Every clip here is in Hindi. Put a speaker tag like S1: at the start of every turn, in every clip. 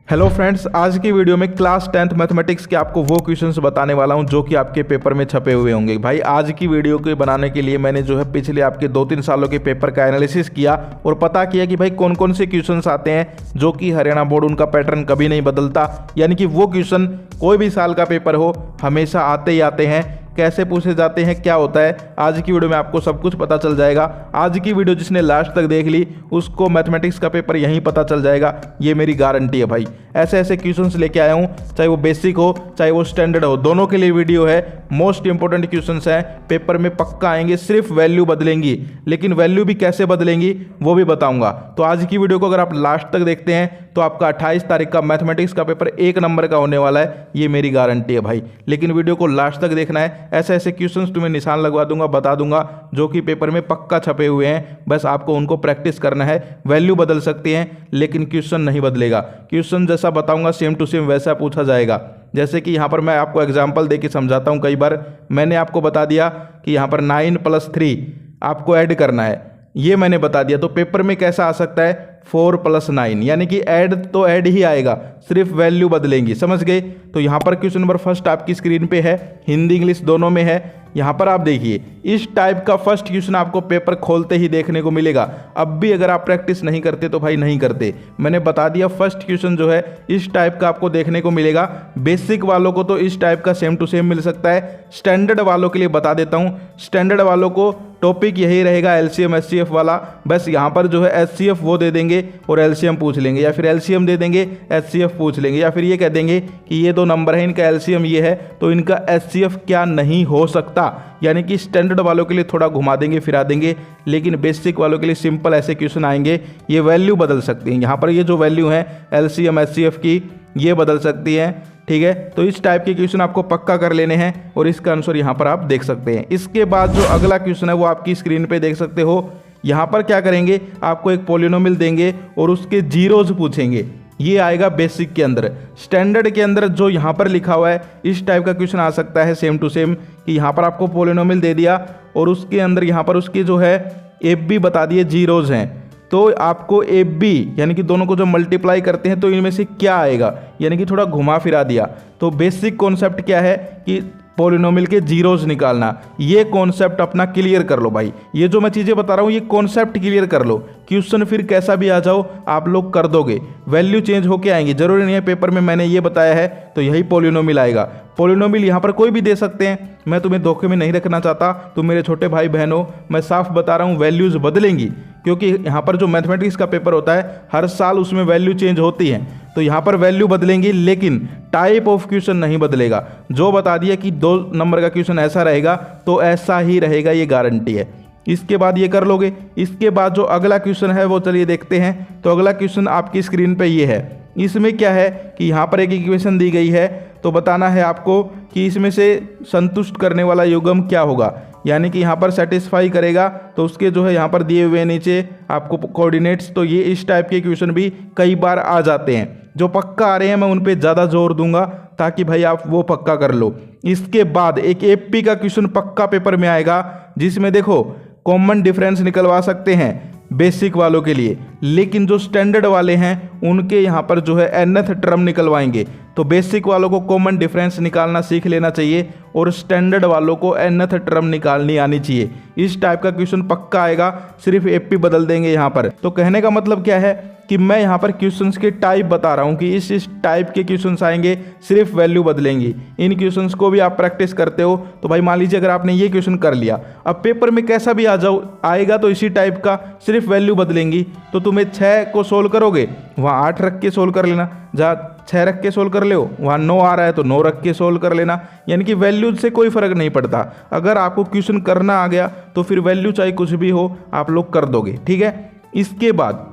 S1: हेलो फ्रेंड्स, आज की वीडियो में क्लास 10th मैथमेटिक्स के आपको वो क्वेश्चंस बताने वाला हूं जो कि आपके पेपर में छपे हुए होंगे। भाई आज की वीडियो को बनाने के लिए मैंने जो है पिछले आपके 2-3 सालों के पेपर का एनालिसिस किया और पता किया कि भाई कौन कौन से क्वेश्चंस आते हैं जो कि हरियाणा बोर्ड उनका पैटर्न कभी नहीं बदलता, यानी कि वो क्वेश्चन कोई भी साल का पेपर हो हमेशा आते ही आते हैं। कैसे पूछे जाते हैं, क्या होता है, आज की वीडियो में आपको सब कुछ पता चल जाएगा। आज की वीडियो जिसने लास्ट तक देख ली उसको मैथमेटिक्स का पेपर यहीं पता चल जाएगा, ये मेरी गारंटी है। भाई ऐसे ऐसे क्वेश्चंस लेके आया हूँ, चाहे वो बेसिक हो चाहे वो स्टैंडर्ड हो, दोनों के लिए वीडियो है। मोस्ट इंपॉर्टेंट क्वेश्चंस हैं, पेपर में पक्का आएंगे, सिर्फ वैल्यू बदलेंगी, लेकिन वैल्यू भी कैसे बदलेंगी वो भी बताऊंगा। तो आज की वीडियो को अगर आप लास्ट तक देखते हैं तो आपका 28 तारीख का मैथमेटिक्स का पेपर 1 नंबर का होने वाला है, ये मेरी गारंटी है भाई। लेकिन वीडियो को लास्ट तक देखना है, ऐसे ऐसे क्वेश्चंस तुम्हें निशान लगवा दूंगा, बता दूंगा जो कि पेपर में पक्का छपे हुए हैं, बस आपको उनको प्रैक्टिस करना है। वैल्यू बदल सकती हैं लेकिन क्वेश्चन नहीं बदलेगा। क्वेश्चन जैसा बताऊंगा सेम टू सेम वैसा पूछा जाएगा। जैसे कि यहाँ पर मैं आपको एग्जांपल देके समझाता हूँ। कई बार मैंने आपको बता दिया कि यहाँ पर 9 + 3 आपको ऐड करना है, ये मैंने बता दिया, तो पेपर में कैसा आ सकता है 4 + 9, यानी कि ऐड तो ऐड ही आएगा, सिर्फ वैल्यू बदलेंगी। समझ गए? तो यहाँ पर क्वेश्चन नंबर फर्स्ट आपकी स्क्रीन पे है, हिंदी इंग्लिश दोनों में है। यहाँ पर आप देखिए, इस टाइप का फर्स्ट क्वेश्चन आपको पेपर खोलते ही देखने को मिलेगा। अब भी अगर आप प्रैक्टिस नहीं करते तो भाई नहीं करते, मैंने बता दिया फर्स्ट क्वेश्चन जो है इस टाइप का आपको देखने को मिलेगा। बेसिक वालों को तो इस टाइप का सेम टू सेम मिल सकता है, स्टैंडर्ड वालों के लिए बता देता हूँ। स्टैंडर्ड वालों को टॉपिक यही रहेगा एलसीएम एचसीएफ वाला, बस यहाँ पर जो है एचसीएफ वो दे देंगे और एलसीएम पूछ लेंगे, या फिर एलसीएम दे देंगे एचसीएफ पूछ लेंगे, या फिर ये कह देंगे कि ये 2 नंबर है, इनका एलसीएम ये है तो इनका एचसीएफ क्या नहीं हो सकता। यानी कि स्टैंडर्ड वालों के लिए थोड़ा घुमा देंगे फिरा देंगे, लेकिन बेसिक वालों के लिए सिंपल ऐसे क्वेश्चन आएंगे। ये वैल्यू बदल सकती हैं, यहाँ पर ये जो वैल्यू है एलसीएम एचसीएफ की ये बदल सकती है, ठीक है। तो इस टाइप के क्वेश्चन आपको पक्का कर लेने हैं और इसका आंसर यहाँ पर आप देख सकते हैं। इसके बाद जो अगला क्वेश्चन है वो आपकी स्क्रीन पे देख सकते हो। यहाँ पर क्या करेंगे, आपको एक पॉलिनोमियल देंगे और उसके जीरोज पूछेंगे, ये आएगा बेसिक के अंदर। स्टैंडर्ड के अंदर जो यहाँ पर लिखा हुआ है इस टाइप का क्वेश्चन आ सकता है सेम टू सेम, कि यहाँ पर आपको पॉलिनोमियल दे दिया और उसके अंदर यहाँ पर उसके जो है एफ बी बता दिए, जीरोज हैं, तो आपको एफ बी यानी कि दोनों को जब मल्टीप्लाई करते हैं तो इनमें से क्या आएगा, यानी कि थोड़ा घुमा फिरा दिया। तो बेसिक कॉन्सेप्ट क्या है कि पॉलिनोमियल के जीरोज निकालना, ये कॉन्सेप्ट अपना क्लियर कर लो भाई। ये जो मैं चीज़ें बता रहा हूँ ये कॉन्सेप्ट क्लियर कर लो, क्वेश्चन फिर कैसा भी आ जाओ आप लोग कर दोगे। वैल्यू चेंज होके आएंगी, जरूरी नहीं है पेपर में मैंने ये बताया है तो यही पॉलिनोमियल आएगा। पॉलिनोमियल यहाँ पर कोई भी दे सकते हैं, मैं तुम्हें धोखे में नहीं रखना चाहता, तुम मेरे छोटे भाई बहन हो, मैं साफ बता रहा हूँ वैल्यूज़ बदलेंगी, क्योंकि यहाँ पर जो मैथमेटिक्स का पेपर होता है हर साल उसमें वैल्यू चेंज होती है, तो यहाँ पर वैल्यू बदलेंगी लेकिन टाइप ऑफ क्वेश्चन नहीं बदलेगा। जो बता दिया कि 2 नंबर का क्वेश्चन ऐसा रहेगा तो ऐसा ही रहेगा, ये गारंटी है। इसके बाद ये कर लोगे। इसके बाद जो अगला क्वेश्चन है वो चलिए देखते हैं। तो अगला क्वेश्चन आपकी स्क्रीन पे ये है। इसमें क्या है कि यहाँ पर एक इक्वेशन दी गई है, तो बताना है आपको कि इसमें से संतुष्ट करने वाला युग्म क्या होगा, यानी कि यहाँ पर सेटिस्फाई करेगा, तो उसके जो है यहाँ पर दिए हुए नीचे आपको कोऑर्डिनेट्स। तो ये इस टाइप के क्वेश्चन भी कई बार आ जाते हैं, जो पक्का आ रहे हैं मैं उन पे ज़्यादा जोर दूंगा ताकि भाई आप वो पक्का कर लो। इसके बाद एक एपी का क्वेश्चन पक्का पेपर में आएगा, जिसमें देखो कॉमन डिफरेंस निकलवा सकते हैं बेसिक वालों के लिए, लेकिन जो स्टैंडर्ड वाले हैं उनके यहाँ पर जो है nth टर्म निकलवाएंगे। तो बेसिक वालों को कॉमन डिफरेंस निकालना सीख लेना चाहिए और स्टैंडर्ड वालों को nth टर्म निकालनी आनी चाहिए। इस टाइप का क्वेश्चन पक्का आएगा, सिर्फ एपी बदल देंगे यहाँ पर। तो कहने का मतलब क्या है कि मैं यहाँ पर क्वेश्चंस के टाइप बता रहा हूँ कि इस टाइप के क्वेश्चंस आएंगे, सिर्फ वैल्यू बदलेंगी। इन क्वेश्चंस को भी आप प्रैक्टिस करते हो तो भाई मान लीजिए अगर आपने ये क्वेश्चन कर लिया, अब पेपर में कैसा भी आ जाओ आएगा तो इसी टाइप का, सिर्फ वैल्यू बदलेंगी। तो तुम्हें 6 को सोल्व करोगे वहाँ 8 रख के सोल्व कर लेना, जहाँ 6 रख के सोल्व कर ले, वहाँ 9 आ रहा है तो 9 रख के सोल्व कर लेना, यानी कि वैल्यू से कोई फर्क नहीं पड़ता। अगर आपको क्वेश्चन करना आ गया तो फिर वैल्यू चाहे कुछ भी हो आप लोग कर दोगे, ठीक है। इसके बाद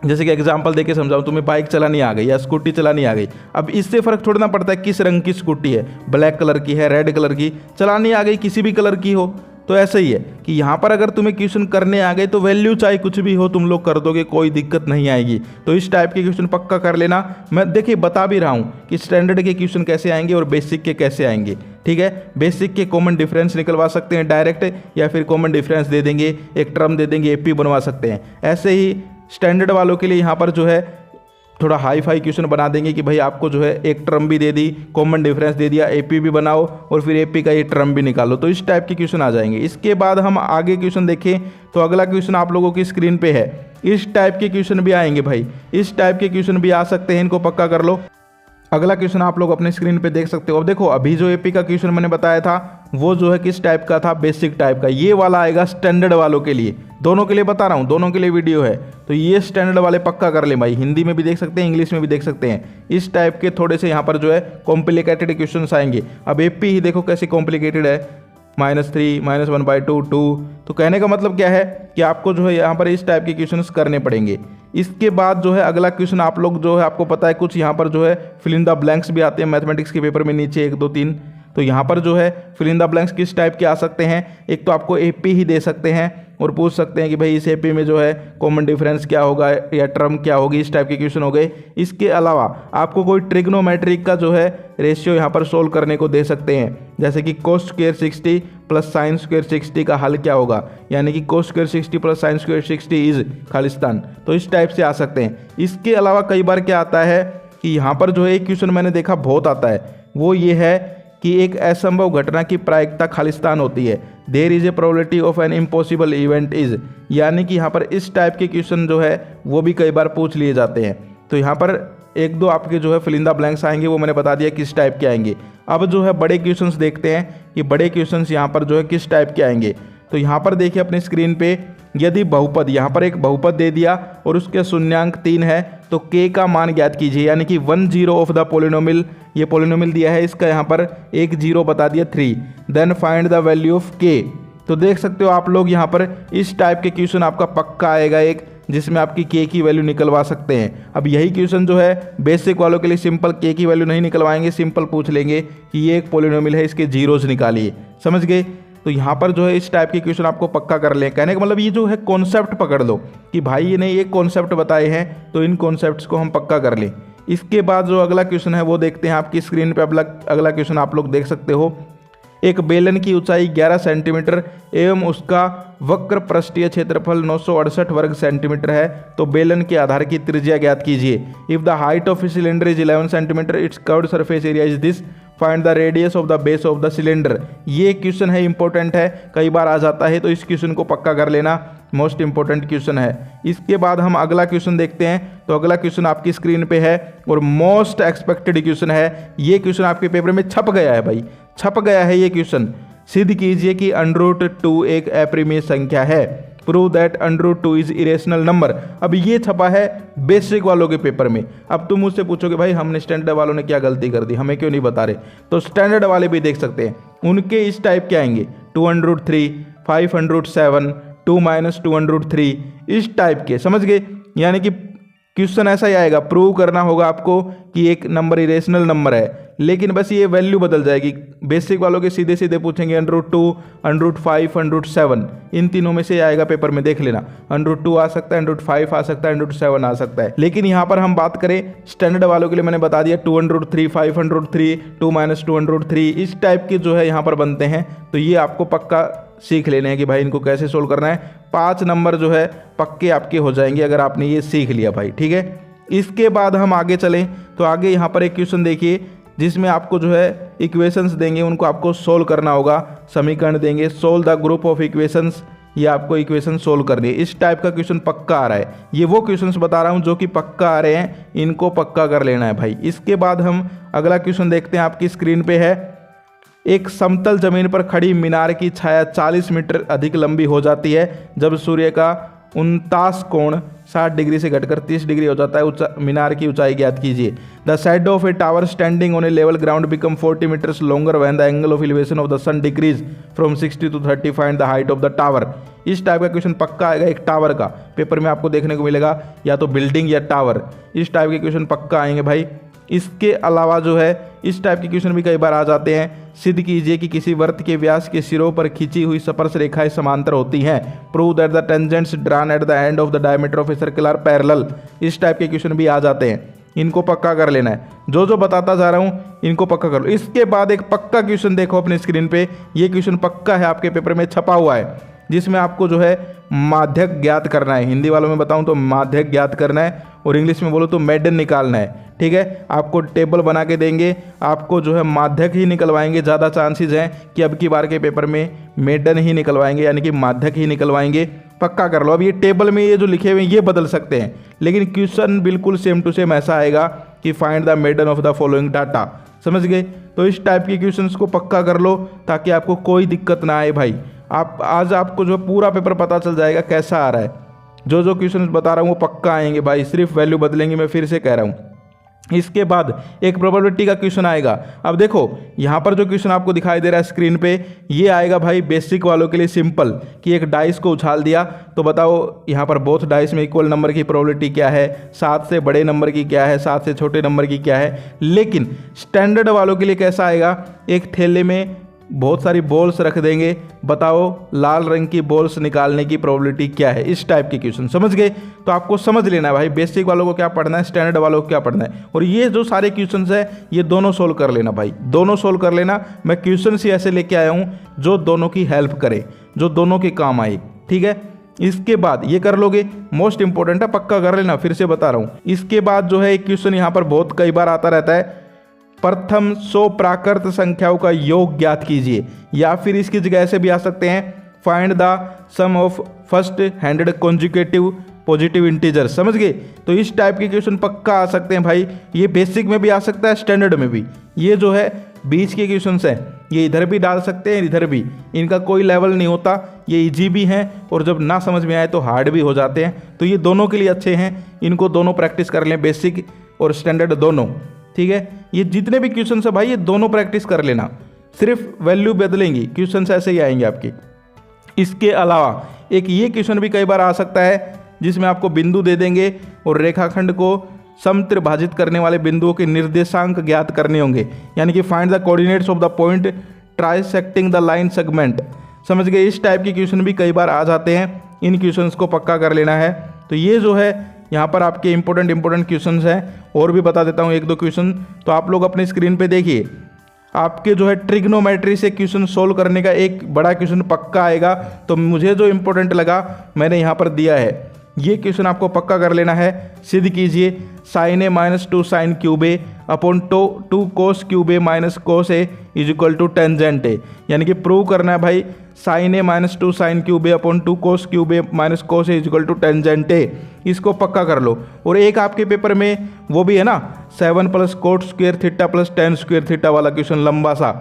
S1: जैसे कि एग्जांपल देके समझाऊं, तुम्हें बाइक चलानी आ गई या स्कूटी चलानी आ गई, अब इससे फ़र्क थोड़ा ना पड़ता है किस रंग की स्कूटी है, ब्लैक कलर की है, रेड कलर की, चलानी आ गई किसी भी कलर की हो। तो ऐसा ही है कि यहाँ पर अगर तुम्हें क्वेश्चन करने आ गए तो वैल्यू चाहे कुछ भी हो तुम लोग कर दोगे, कोई दिक्कत नहीं आएगी। तो इस टाइप के क्वेश्चन पक्का कर लेना। मैं देखिए बता भी रहा हूँ कि स्टैंडर्ड के क्वेश्चन कैसे आएंगे और बेसिक के कैसे आएंगे, ठीक है। बेसिक के कॉमन डिफरेंस निकलवा सकते हैं डायरेक्ट, या फिर कॉमन डिफरेंस दे देंगे, एक टर्म दे देंगे, एपी बनवा सकते हैं। ऐसे ही स्टैंडर्ड वालों के लिए यहाँ पर जो है थोड़ा हाई फाई क्वेश्चन बना देंगे कि भाई आपको जो है एक टर्म भी दे दी, कॉमन डिफरेंस दे दिया, एपी भी बनाओ और फिर एपी का ये टर्म भी निकालो, तो इस टाइप के क्वेश्चन आ जाएंगे। इसके बाद हम आगे क्वेश्चन देखें तो अगला क्वेश्चन आप लोगों की स्क्रीन पे है, इस टाइप के क्वेश्चन भी आएंगे भाई, इस टाइप के क्वेश्चन भी आ सकते हैं, इनको पक्का कर लो। अगला क्वेश्चन आप लोग अपने स्क्रीन पे देख सकते हो। अब देखो अभी जो एपी का क्वेश्चन मैंने बताया था वो जो है किस टाइप का था, बेसिक टाइप का। ये वाला आएगा स्टैंडर्ड वालों के लिए, दोनों के लिए बता रहा हूँ, दोनों के लिए वीडियो है, तो ये स्टैंडर्ड वाले पक्का कर ले भाई। हिंदी में भी देख सकते हैं, इंग्लिश में भी देख सकते हैं। इस टाइप के थोड़े से यहाँ पर जो है कॉम्प्लिकेटेड क्वेश्चन आएंगे। अब एपी ही देखो कैसे कॉम्प्लिकेटेड है, -3 -1/2 2। तो कहने का मतलब क्या है कि आपको जो है यहाँ पर इस टाइप के क्वेश्चंस करने पड़ेंगे। इसके बाद जो है अगला क्वेश्चन आप लोग जो है आपको पता है कुछ यहाँ पर जो है फिल इन द ब्लैंक्स भी आते हैं मैथमेटिक्स के पेपर में, नीचे 1 2 3। तो यहाँ पर जो है फिल इन द ब्लैंक्स किस टाइप के आ सकते हैं, एक तो आपको एपी ही दे सकते हैं और पूछ सकते हैं कि भाई इस एपी में जो है कॉमन डिफरेंस क्या होगा या टर्म क्या होगी, इस टाइप के क्वेश्चन हो गए। इसके अलावा आपको कोई ट्रिग्नोमेट्रिक का जो है रेशियो यहाँ पर सोल्व करने को दे सकते हैं, जैसे कि cos square 60 plus sine square 60 का हल क्या होगा, यानी कि cos square 60 plus sine square 60 is Khalistan. तो इस टाइप से आ सकते हैं। इसके अलावा कई बार क्या आता है कि यहाँ पर जो है एक क्वेश्चन मैंने देखा बहुत आता है, वो ये है कि एक असंभव घटना की प्रायिकता खालिस्तान होती है, there is a probability of an impossible event is, यानी कि यहाँ पर इस टाइप के क्वेश्चन जो है वो भी कई बार पूछ लिए जाते हैं। तो यहाँ पर 1 2 आपके जो है फिल इन द ब्लैंक्स आएंगे, वो मैंने बता दिया किस टाइप के आएंगे। अब जो है बड़े क्वेश्चंस देखते हैं कि बड़े क्वेश्चंस यहाँ पर जो है किस टाइप के आएंगे। तो यहाँ पर देखिए अपनी स्क्रीन पे, यदि बहुपद, यहाँ पर एक बहुपद दे दिया और उसके शून्यांक 3 है तो k का मान ज्ञात कीजिए, यानी कि 1 0 ऑफ द पोलिनोमियल, ये पोलिनोमियल दिया है, इसका यहाँ पर एक 0 बता दिया 3, then find the value of k। तो देख सकते हो आप लोग यहाँ पर इस टाइप के क्वेश्चन आपका पक्का आएगा एक, जिसमें आपकी k की वैल्यू निकलवा सकते हैं। अब यही क्वेश्चन जो है बेसिक वालों के लिए सिंपल k की वैल्यू नहीं निकलवाएंगे, सिंपल पूछ लेंगे कि ये एक पोलिनोमियल है, इसके जीरोज निकालिए, समझ गए। तो यहाँ पर जो है इस टाइप के क्वेश्चन आपको पक्का कर लें। कहने का मतलब ये जो है कॉन्सेप्ट पकड़ लो कि भाई ये नहीं एक कॉन्सेप्ट बताए हैं तो इन कॉन्सेप्ट्स को हम पक्का कर लें। इसके बाद जो अगला क्वेश्चन है वो देखते हैं। आपकी स्क्रीन पे अगला क्वेश्चन आप लोग देख सकते हो। एक बेलन की ऊंचाई 11 सेंटीमीटर एवं उसका वक्र पृष्ठीय क्षेत्रफल 968 वर्ग सेंटीमीटर है, तो बेलन के आधार की त्रिज्या ज्ञात कीजिए। If the height of a cylinder is 11 centimetre, it's curved surface area is this, find the radius of the base of the cylinder. ये क्वेश्चन है, इंपॉर्टेंट है, कई बार आ जाता है, तो इस क्वेश्चन को पक्का कर लेना, मोस्ट इंपॉर्टेंट क्वेश्चन है। इसके बाद हम अगला क्वेश्चन देखते हैं। तो अगला क्वेश्चन आपकी स्क्रीन पे है और मोस्ट एक्सपेक्टेड क्वेश्चन है। ये क्वेश्चन आपके पेपर में छप गया है भाई, छप गया है ये क्वेश्चन। सिद्ध कीजिए कि √2 एक अपरिमेय संख्या है। Prove that √2 is irrational number. अब ये छपा है बेसिक वालों के पेपर में। अब तुम मुझसे पूछोगे भाई हमने स्टैंडर्ड वालों ने क्या गलती कर दी, हमें क्यों नहीं बता रहे, तो स्टैंडर्ड वाले भी देख सकते हैं, उनके इस टाइप के आएंगे 203, 507, 2 - 203, इस टाइप के, समझ गए। यानी कि क्वेश्चन ऐसा ही आएगा, प्रूव करना होगा आपको कि एक नंबर इरेशनल नंबर है, लेकिन बस ये वैल्यू बदल जाएगी। बेसिक वालों के सीधे सीधे पूछेंगे √2, √5, √7, इन तीनों में से आएगा पेपर में, देख लेना। √2 आ सकता है, √5 आ सकता है, √7 आ सकता है। लेकिन यहाँ पर हम बात करें स्टैंडर्ड वालों के लिए, मैंने बता दिया 203, 503, 2 - 203, इस टाइप के जो है यहाँ पर बनते हैं। तो ये आपको पक्का सीख लेने हैं कि भाई इनको कैसे सोल्व करना है। 5 नंबर जो है पक्के आपके हो जाएंगे अगर आपने ये सीख लिया भाई, ठीक है। इसके बाद हम आगे चलें तो आगे यहाँ पर एक क्वेश्चन देखिए जिसमें आपको जो है इक्वेशंस देंगे, उनको आपको सोल्व करना होगा। समीकरण देंगे, solve the group of equations, ये आपको इक्वेशन सोल्व करनी है। इस टाइप का क्वेश्चन पक्का आ रहा है। ये वो क्वेश्चंस बता रहा हूँ जो कि पक्का आ रहे हैं, इनको पक्का कर लेना है भाई। इसके बाद हम अगला क्वेश्चन देखते हैं, आपकी स्क्रीन पे है। एक समतल जमीन पर खड़ी मीनार की छाया 40 मीटर अधिक लंबी हो जाती है जब सूर्य का 49 कोण 60 डिग्री से घटकर 30 डिग्री हो जाता है। मीनार की ऊंचाई ज्ञात कीजिए। The shadow of a tower standing on a level ground become 40 metres longer when the angle of elevation of the sun decrease from 60 to 30, find the height of the tower. इस टाइप का क्वेश्चन पक्का आएगा। एक टावर का पेपर में आपको देखने को मिलेगा, या तो बिल्डिंग या टावर, इस टाइप के क्वेश्चन पक्का आएंगे भाई। इसके अलावा जो है इस टाइप के क्वेश्चन भी कई बार आ जाते हैं। सिद्ध कीजिए कि किसी वृत्त के व्यास के सिरों पर खींची हुई स्पर्श रेखाएं समांतर होती हैं। Prove that the tangents drawn at the end of the diameter of a circle are parallel. इस टाइप के क्वेश्चन भी आ जाते हैं, इनको पक्का कर लेना है। जो जो बताता जा रहा हूँ इनको पक्का कर लो। इसके बाद एक पक्का क्वेश्चन देखो अपनी स्क्रीन पे, ये क्वेश्चन पक्का है, आपके पेपर में छपा हुआ है, जिसमें आपको जो है माध्यक ज्ञात करना है। हिंदी वालों में बताऊं तो माध्यक ज्ञात करना है और इंग्लिश में बोलो तो मेडन निकालना है। ठीक है, आपको टेबल बना के देंगे, आपको जो है माध्यक ही निकलवाएंगे। ज़्यादा चांसेस हैं कि अब की बार के पेपर में मेडन ही निकलवाएंगे, यानी कि माध्यक ही निकलवाएंगे। पक्का कर लो। अब ये टेबल में ये जो लिखे हुए हैं ये बदल सकते हैं, लेकिन क्वेश्चन बिल्कुल सेम टू सेम ऐसा आएगा कि find the median of the following data. समझ गए? तो इस टाइप के क्वेश्चंस को पक्का कर लो ताकि आपको कोई दिक्कत ना आए भाई। आज आपको जो पूरा पेपर पता चल जाएगा कैसा आ रहा है। जो जो क्वेश्चंस बता रहा हूँ वो पक्का आएंगे भाई, सिर्फ वैल्यू बदलेंगे। मैं फिर से कह रहा हूँ। इसके बाद एक प्रोबेबिलिटी का क्वेश्चन आएगा। अब देखो यहाँ पर जो क्वेश्चन आपको दिखाई दे रहा है स्क्रीन पे, ये आएगा भाई बेसिक वालों के लिए सिंपल कि एक डाइस को उछाल दिया तो बताओ यहाँ पर बोथ डाइस में इक्वल नंबर की प्रोबेबिलिटी क्या है, 7 से बड़े नंबर की क्या है, 7 से छोटे नंबर की क्या है। लेकिन स्टैंडर्ड वालों के लिए कैसा आएगा, एक थैले में बहुत सारी बॉल्स रख देंगे, बताओ लाल रंग की बॉल्स निकालने की प्रोबेबिलिटी क्या है। इस टाइप के क्वेश्चन समझ गए? तो आपको समझ लेना है भाई बेसिक वालों को क्या पढ़ना है, स्टैंडर्ड वालों को क्या पढ़ना है। और ये जो सारे क्वेश्चंस है ये दोनों सोल्व कर लेना भाई, दोनों सोल्व कर लेना। मैं क्वेश्चन ही ऐसे लेके आया हूँ जो दोनों की हेल्प करे, जो दोनों के काम आए। ठीक है, इसके बाद ये कर लोगे, मोस्ट इंपॉर्टेंट है, पक्का कर लेना, फिर से बता रहा हूँ। इसके बाद जो है एक क्वेश्चन यहाँ पर बहुत कई बार आता रहता है, प्रथम 100 प्राकृत संख्याओं का योग ज्ञात कीजिए, या फिर इसकी जगह ऐसे भी आ सकते हैं, find the sum of first 100 conjugative positive integer. समझ गए? तो इस टाइप के क्वेश्चन पक्का आ सकते हैं भाई। ये बेसिक में भी आ सकता है, स्टैंडर्ड में भी। ये जो है बीच के क्वेश्चन हैं, ये इधर भी डाल सकते हैं, इधर भी। इनका कोई लेवल नहीं होता, ये इजी भी हैं और जब ना समझ में आए तो हार्ड भी हो जाते हैं। तो ये दोनों के लिए अच्छे हैं, इनको दोनों प्रैक्टिस कर लें, बेसिक और स्टैंडर्ड दोनों। ठीक है, ये जितने भी क्वेश्चन है भाई ये दोनों प्रैक्टिस कर लेना, सिर्फ वैल्यू बदलेंगी, क्वेश्चन ऐसे ही आएंगे आपके। इसके अलावा एक ये क्वेश्चन भी कई बार आ सकता है जिसमें आपको बिंदु दे देंगे और रेखाखंड को समत्रिभाजित करने वाले बिंदुओं के निर्देशांक ज्ञात करने होंगे, यानी कि find the coordinates of the point trisecting the line segment. समझ गए? इस टाइप के क्वेश्चन भी कई बार आ जाते हैं, इन क्वेश्चंस को पक्का कर लेना है। तो ये जो है यहाँ पर आपके इंपॉर्टेंट क्वेश्चंस हैं, और भी बता देता हूँ एक दो क्वेश्चन। तो आप लोग अपनी स्क्रीन पे देखिए, आपके जो है ट्रिग्नोमेट्री से क्वेश्चन सोल्व करने का एक बड़ा क्वेश्चन पक्का आएगा। तो मुझे जो इंपॉर्टेंट लगा मैंने यहाँ पर दिया है, ये क्वेश्चन आपको पक्का कर लेना है। सिद्ध कीजिए sine A minus 2 sine cube A upon 2 cos cube A minus cos A is equal to tangent A, यानी कि प्रूव करना है भाई sine A minus 2 sine cube A upon 2 cos cube A minus cos A is equal to tangent A. इसको पक्का कर लो। और एक आपके पेपर में वो भी है ना, 7 plus coat square theta plus ten square theta वाला क्वेश्चन लंबा सा,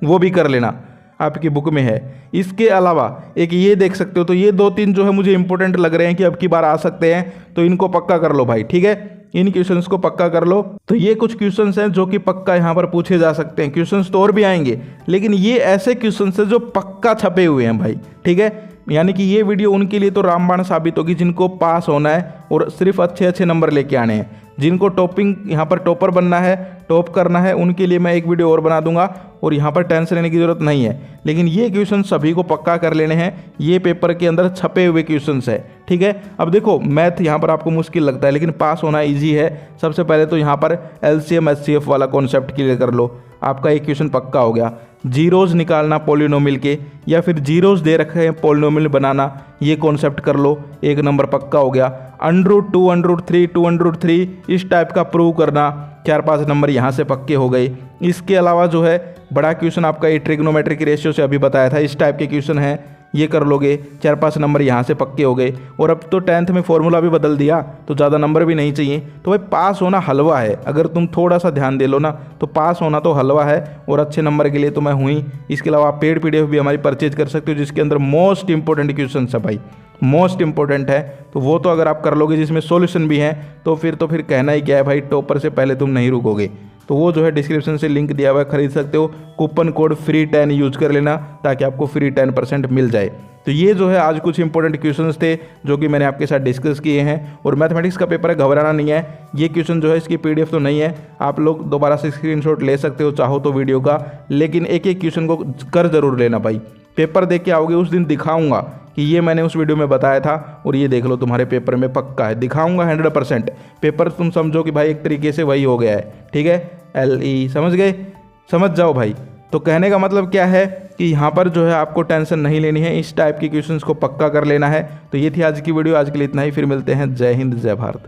S1: वो भी कर लेना, आपकी बुक में है। इसके अलावा एक ये देख सकते हो। तो ये 2-3 जो है मुझे इंपॉर्टेंट लग रहे हैं कि अब की बार आ सकते हैं, तो इनको पक्का कर लो भाई। ठीक है, इन क्वेश्चंस को पक्का कर लो। तो ये कुछ क्वेश्चंस हैं जो कि पक्का यहाँ पर पूछे जा सकते हैं। क्वेश्चंस तो और भी आएंगे, लेकिन ये ऐसे क्वेश्चंस हैं जो पक्का छपे हुए हैं भाई। ठीक है, यानी कि ये वीडियो उनके लिए तो रामबाण साबित होगी जिनको पास होना है और सिर्फ अच्छे नंबर लेके आने हैं। जिनको टॉपिंग यहाँ पर टॉपर बनना है, टॉप करना है, उनके लिए मैं एक वीडियो और बना दूंगा और यहाँ पर टेंशन लेने की ज़रूरत नहीं है। लेकिन ये क्वेश्चन सभी को पक्का कर लेने हैं, ये पेपर के अंदर छपे हुए क्वेश्चंस है। ठीक है, अब देखो मैथ यहाँ पर आपको मुश्किल लगता है, लेकिन पास होना ईजी है। सबसे पहले तो यहाँ पर LCM HCF वाला कॉन्सेप्ट क्लियर कर लो, आपका एक क्वेश्चन पक्का हो गया। जीरोज़ निकालना पॉलिनोमियल के, या फिर जीरोज़ दे रखे हैं पॉलिनोमियल बनाना, ये कॉन्सेप्ट कर लो, एक नंबर पक्का हो गया। √2 √3 2 √3 इस टाइप का प्रूव करना, 4-5 नंबर यहाँ से पक्के हो गए। इसके अलावा जो है बड़ा क्वेश्चन आपका ये ट्रिग्नोमेट्रिक रेशियो से अभी बताया था, इस टाइप के क्वेश्चन हैं, ये कर लोगे, 4-5 नंबर यहाँ से पक्के हो गए। और अब तो 10th में फॉर्मूला भी बदल दिया, तो ज़्यादा नंबर भी नहीं चाहिए। तो भाई पास होना हलवा है, अगर तुम थोड़ा सा ध्यान दे लो ना तो पास होना तो हलवा है, और अच्छे नंबर के लिए तो मैं हूँ ही। इसके अलावा आप पेड PDF भी हमारी परचेज कर सकते हो, जिसके अंदर मोस्ट इंपॉर्टेंट क्वेश्चन है भाई, मोस्ट इंपॉर्टेंट है। तो वो तो अगर आप कर लोगे, जिसमें सॉल्यूशन भी है, तो फिर कहना ही क्या है भाई, टॉपर से पहले तुम नहीं रुकोगे। तो वो जो है डिस्क्रिप्शन से लिंक दिया हुआ है, खरीद सकते हो। कूपन कोड फ्री 10 यूज कर लेना ताकि आपको फ्री 10% मिल जाए। तो ये जो है आज कुछ इंपॉर्टेंट क्वेश्चंस थे जो कि मैंने आपके साथ डिस्कस किए हैं। और मैथमेटिक्स का पेपर है, घबराना नहीं है। ये क्वेश्चन जो है इसकी PDF तो नहीं है, आप लोग दोबारा से स्क्रीनशॉट ले सकते हो चाहो तो वीडियो का, लेकिन एक एक क्वेश्चन को कर जरूर लेना भाई। पेपर देख के आओगे उस दिन दिखाऊंगा कि ये मैंने उस वीडियो में बताया था, और ये देख लो तुम्हारे पेपर में पक्का है, दिखाऊंगा 100%। पेपर तुम समझो कि भाई एक तरीके से वही हो गया है। ठीक है, LE समझ गए, समझ जाओ भाई। तो कहने का मतलब क्या है कि यहाँ पर जो है आपको टेंशन नहीं लेनी है, इस टाइप के क्वेश्चंस को पक्का कर लेना है। तो ये थी आज की वीडियो, आज के लिए इतना ही, फिर मिलते हैं। जय हिंद, जय भारत।